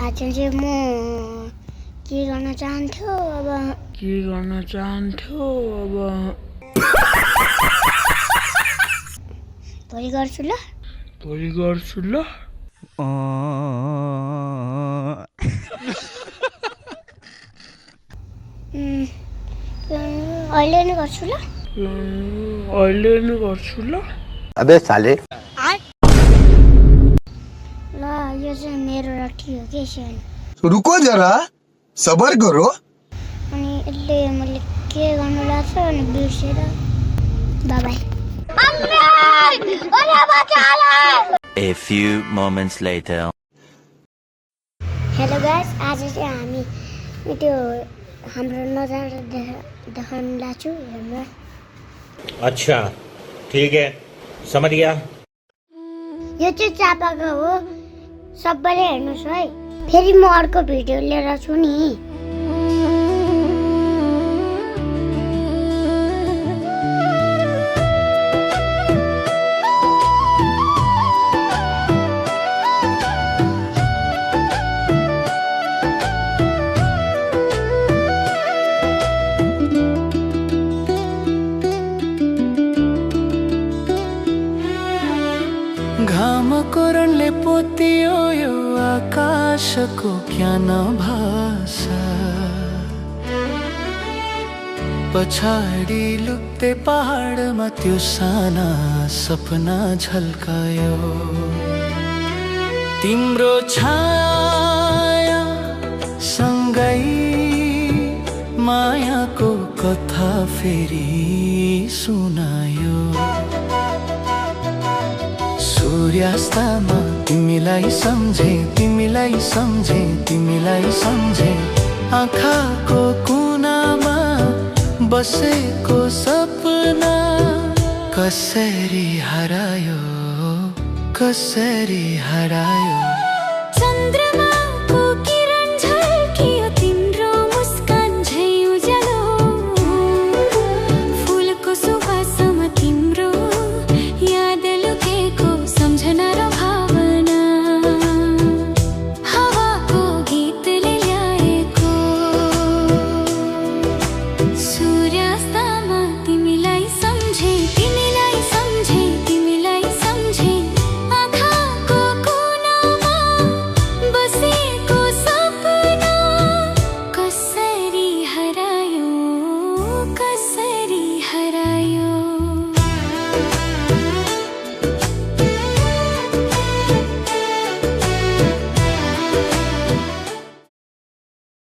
आज चाहिँ म के गर्न चाहन्थ्यो अब भोलि गर्छु ल अहिले नै गर्छु ल अबे साले ल यो चाहिँ मेरो रटी हो के सानो रुको जरा सबर करो अनि यसले मैले के गर्नु लाग्छ अनि बिर्सेर by A few moments later. Hello guys आज चाहिँ हामी त्यो हाम्रो नजारा देखाउन लाग्छु हेर्नु अच्छा ठीक है समझ गया यो चाहिँ चापाको हो सबैले हेर्नुहोस् है फेरि म अर्को भिडियो लिएर छु नि घामको रणले पोतियो यो आकाशको क्या नभाषा पछाडि लुक्दै पहाडमा त्यो साना सपना झल्कायो तिम्रो छाया सँगै मायाको कथा फेरि सुनायो सूर्यास्तमा तिमीलाई सम्झे आँखाको कुनामा बसेको सपना कसरी हरायो चन्द्रमा